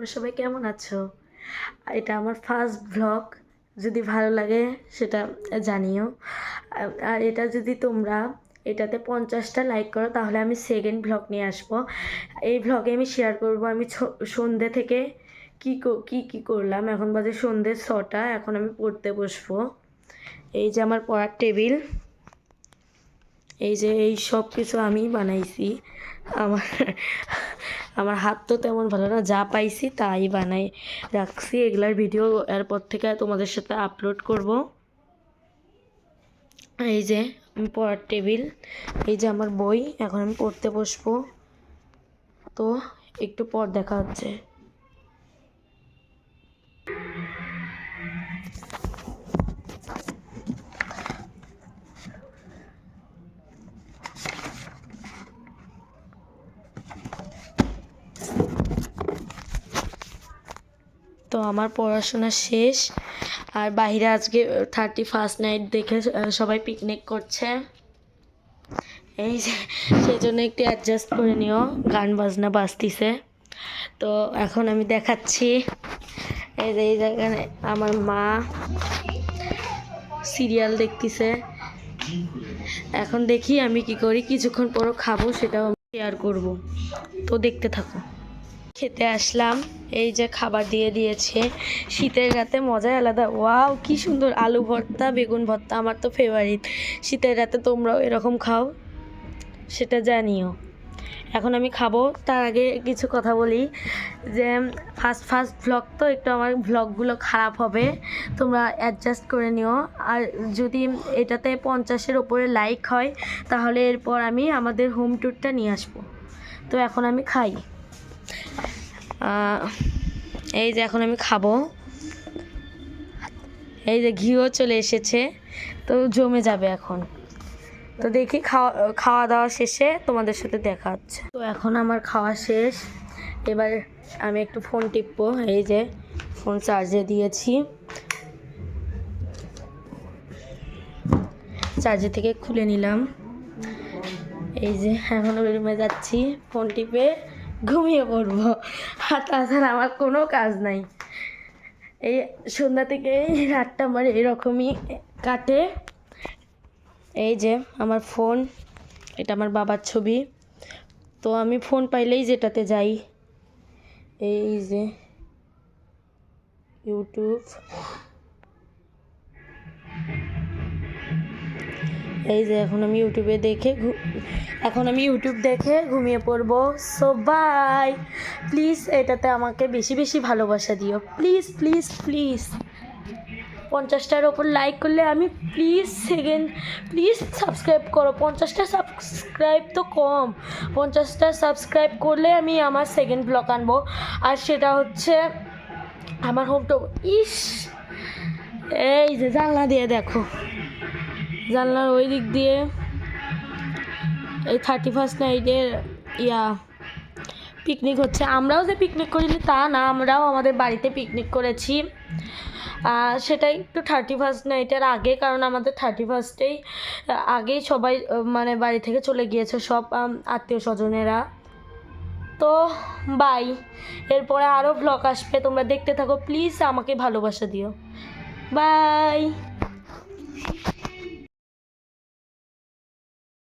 তোমরা সবাই কেমন আছো? এটা আমার ফার্স্ট ভ্লগ। যদি ভালো লাগে সেটা জানিও। আর এটা যদি তোমরা এটাতে 50টা লাইক করো তাহলে আমি সেকেন্ড ভ্লগ নিয়ে আসবো। এই ভ্লগে আমি শেয়ার করব আমি সন্ধ্যে থেকে কি করলাম। এখন বাজে সন্ধ্যে 6টা, এখন আমি পড়তে বসবো। এই যে আমার পড়ার টেবিল, এই যে এই সব কিছু আমি বানাইছি। আমার আমার হাত তো তেমন ভালো না, যা পাইছি তাই বানাই রাখছি। এগুলার ভিডিও এরপর থেকে তোমাদের সাথে আপলোড করব। এই যে আমি পড়ার টেবিল, এই যে আমার বই, এখন আমি পড়তে বসবো। তো একটু পর দেখা হচ্ছে। তো আমার পড়াশোনা শেষ, আর বাইরে আজকে 31st নাইট দেখে সবাই পিকনিক করছে। এই যে সেই জন্য একটু অ্যাডজাস্ট করে নিও, গান বাজনা বাজতিছে। তো এখন আমি দেখাচ্ছি, এই যে এই জায়গায় আমার মা সিরিয়াল দেখতেছে। এখন দেখি আমি কি করি, কিছুক্ষণ পরও খাবো, সেটাও আমি শেয়ার করব। তো দেখতে থাকো। খেতে আসলাম, এই যে খাবার দিয়ে দিয়েছে। শীতের রাতে মজাই আলাদা। ওয়াও কি সুন্দর আলু ভর্তা, বেগুন ভর্তা, আমার তো ফেভারিট। শীতের রাতে তোমরাও এরকম খাও সেটা জানিও। এখন আমি খাবো, তার আগে কিছু কথা বলি যে ফার্স্ট ভ্লগ তো একটু আমার ভ্লগগুলো খারাপ হবে, তোমরা অ্যাডজাস্ট করে নিও। আর যদি এটাতে 50-এর ওপরে লাইক হয় তাহলে এরপর আমি আমাদের হোম ট্যুরটা নিয়ে আসবো। তো এখন আমি খাই। এই যে এখন আমি খাবো, এই যে ঘিও চলে এসেছে, তো জমে যাবে এখন। তো দেখি খাওয়া দাওয়া শেষে তোমাদের সাথে দেখা হচ্ছে। তো এখন আমার খাওয়া শেষ, এবার আমি একটু ফোন টিপবো। এই যে ফোন চার্জে দিয়েছি, চার্জে থেকে খুলে নিলাম। এই যে এখন রুমে যাচ্ছি, ফোন টিপে ঘুমিয়ে পড়বো। আর তাছাড়া আমার কোনো কাজ নাই। এই সন্ধ্যা থেকে রাতটা আমার এরকমই কাটে। এই যে আমার ফোন, এটা আমার বাবার ছবি। তো আমি ফোন পাইলেই যেটাতে যাই, এই যে ইউটিউব, এই যে এখন আমি ইউটিউব দেখে ঘুমিয়ে পড়বো। So by. প্লিজ এটাতে আমাকে বেশি বেশি ভালোবাসা দিও, প্লিজ প্লিজ প্লিজ। 50টার ওপর লাইক করলে আমি প্লিজ সাবস্ক্রাইব করো। 50টা সাবস্ক্রাইব তো কম, 50টা সাবস্ক্রাইব করলে আমি আমার সেকেন্ড ব্লগ আনবো। আর সেটা হচ্ছে আমার হোম টু। এই যে জানলা দিয়ে দেখো, জানলার ওই দিক দিয়ে এই 31st নাইটের পিকনিক হচ্ছে। আমরাও যে পিকনিক করিনি তা না, আমরাও আমাদের বাড়িতে পিকনিক করেছি। সেটা একটু 31st নাইটের আগে, কারণ আমাদের 31স্টেই আগেই সবাই মানে বাড়ি থেকে চলে গিয়েছে, সব আত্মীয় স্বজনেরা। তো বাই, এরপরে আরও ভ্লগ আসবে, তোমরা দেখতে থাকো, প্লিজ আমাকে ভালোবাসা দিও। বাই।